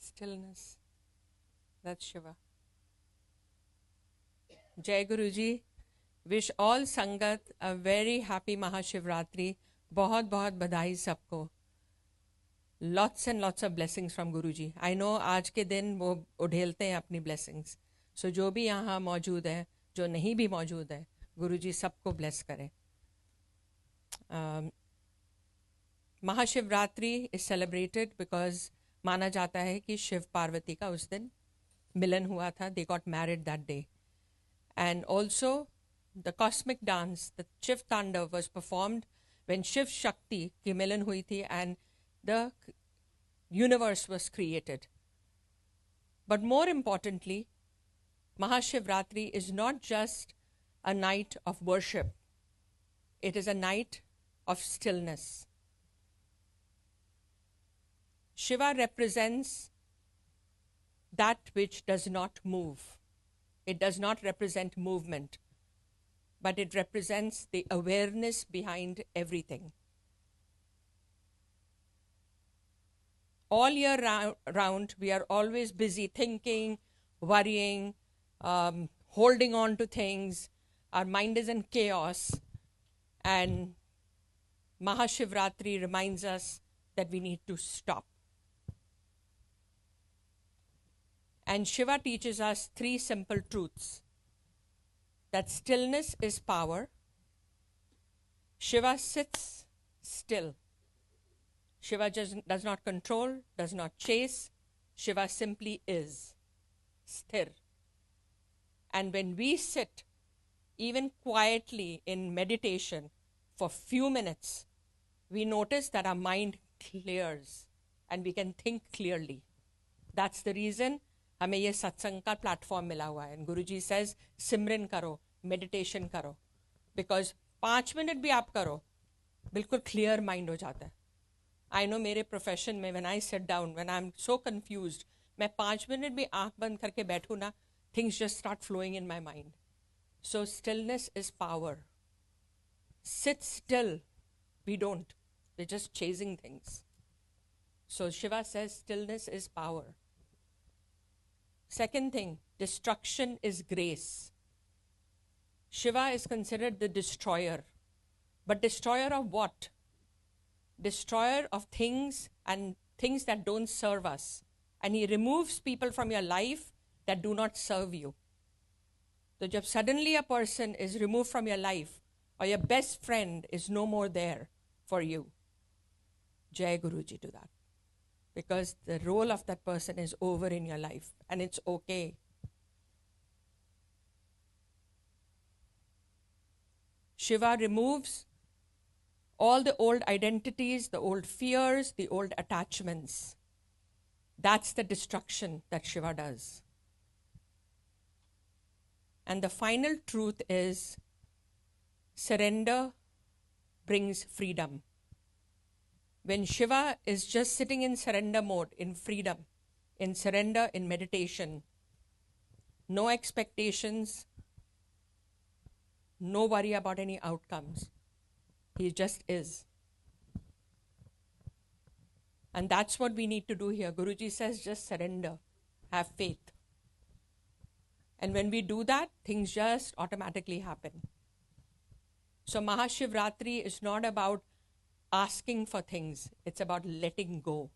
Stillness. That's Shiva. Jai Guruji. Wish all Sangat a very happy Mahashivratri. बहुत बहुत बधाई सबको. Lots and lots of blessings from Guruji. I know आज के दिन वो उड़ेलते हैं अपनी blessings. So जो भी यहाँ मौजूद है, जो नहीं भी मौजूद है, गुरुजी सबको bless करें. महाशिवरात्रि is celebrated because माना जाता है कि शिव पार्वती का उस दिन मिलन हुआ था. They got married that day. And also the cosmic dance, the Shiv Tandav, was performed when Shiv Shakti की मिलन हुई थी and the universe was created. But more importantly, Mahashivratri is not just a night of worship. It is a night of stillness. Shiva represents that which does not move. It does not represent movement, but it represents the awareness behind everything. All year round, we are always busy thinking, worrying, holding on to things. Our mind is in chaos. And Mahashivratri reminds us that we need to stop. And Shiva teaches us 3 simple truths. That stillness is power. Shiva sits still. Shiva does not control, does not chase. Shiva simply is. Sthir. And when we sit, even quietly in meditation, for few minutes, we notice that our mind clears and we can think clearly. That's the reason हमें ये सत्संग का platform मिला हुआ है. And Guruji says, सिमरन करो, meditation करो. Because 5 minute भी आप करो, बिल्कुल clear mind हो जाता है. I know मेरे profession में, when I sit down, when I'm so confused, मैं 5 मिनट भी आँख बंद करके बैठूँ ना, things just start flowing in my mind. So stillness is power. Sit still. We don't. We're just chasing things. So Shiva says stillness is power. Second thing, destruction is grace. Shiva is considered the destroyer. But destroyer of what? Destroyer of things and things that don't serve us. And he removes people from your life that do not serve you. So jab suddenly a person is removed from your life, or your best friend is no more there for you, Jai Guruji to that. Because the role of that person is over in your life, and it's okay. Shiva removes all the old identities, the old fears, the old attachments. That's the destruction that Shiva does. And the final truth is surrender brings freedom. When Shiva is just sitting in surrender mode, in freedom, in surrender, in meditation, no expectations, no worry about any outcomes. He just is. And that's what we need to do here. Guruji says just surrender, have faith. And when we do that, things just automatically happen. So Mahashivratri is not about asking for things. It's about letting go.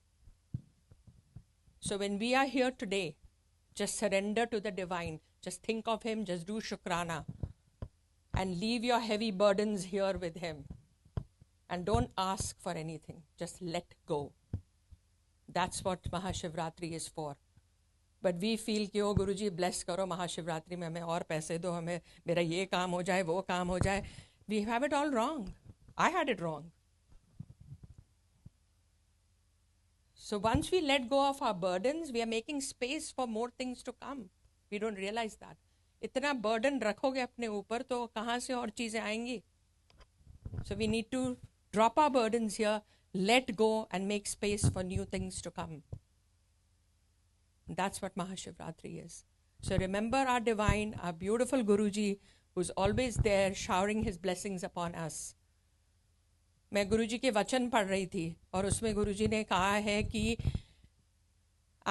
So when we are here today, just surrender to the divine. Just think of him, just do Shukrana. And leave your heavy burdens here with him. And don't ask for anything. Just let go. That's what Mahashivratri is for. But we feel कि ओ गुरुजी bless करो महाशिवरात्रि में हमें और पैसे दो, हमें मेरा ये काम हो जाए, वो काम हो जाए. We have it all wrong. I had it wrong. So once we let go of our burdens, we are making space for more things to come. We don't realize that. इतना burden रखोगे अपने ऊपर तो कहाँ से और चीजें आएंगी? So we need to drop our burdens here, let go and make space for new things to come. That's what Mahashivratri is. So remember our divine, our beautiful Guruji, who's always there showering his blessings upon us. मैं गुरुजी के वचन पढ़ रही थी और उसमें गुरुजी ने कहा है कि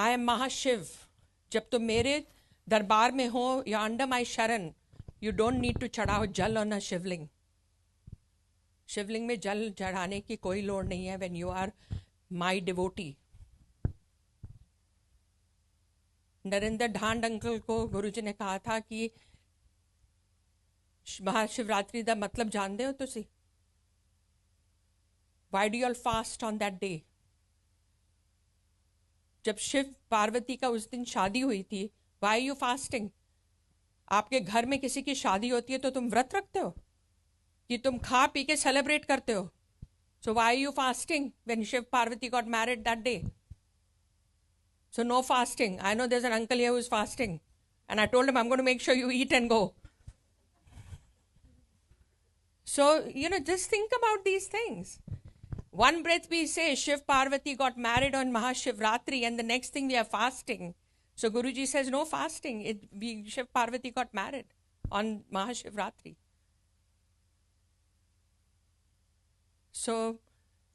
आई एम महाशिव. जब तुम मेरे दरबार में हो, यू अंडर माई शरण, यू डोंट नीड टू चढ़ाओ जल ऑन अ शिवलिंग. शिवलिंग में जल चढ़ाने की कोई लोड़ नहीं है when you are my devotee. Narendra Dhand uncle को गुरुजी ने कहा था कि महाशिवरात्रि का मतलब जानते हो तुसी? Why do you all fast on that day? जब शिव पार्वती का उस दिन शादी हुई थी, why are you fasting? आपके घर में किसी की शादी होती है तो तुम व्रत रखते हो कि तुम खा पी के सेलिब्रेट करते हो? So why are you fasting when Shiv Parvati got married that day? So no fasting. I know there's an uncle here who's fasting, and I told him I'm going to make sure you eat and go. So, just think about these things. One breath we say Shiv Parvati got married on Mahashivratri, and the next thing we are fasting. So Guruji says no fasting. Shiv Parvati got married on Mahashivratri. So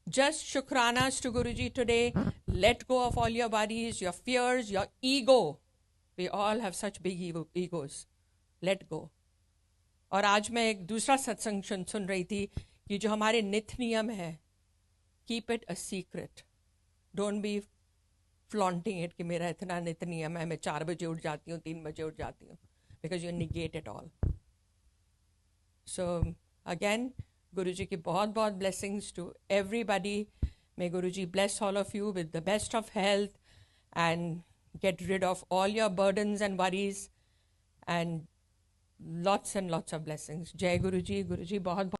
just shukranas to Guruji today. Let go of all your worries, your fears, your ego. We all have such big egos. Let go. और आज मैं एक दूसरा सत्संग सुन रही थी कि जो हमारे नित्य नियम है, keep it a secret. Don't be flaunting it कि मेरा इतना नित्य नियम है, मैं 4 बजे उठ जाती हूँ, 3 बजे उठ जाती हूँ, because you negate it all. So again Guruji की बहुत बहुत blessings to everybody. May Guruji bless all of you with the best of health and get rid of all your burdens and worries and lots of blessings. Jai Guruji. Guruji बहुत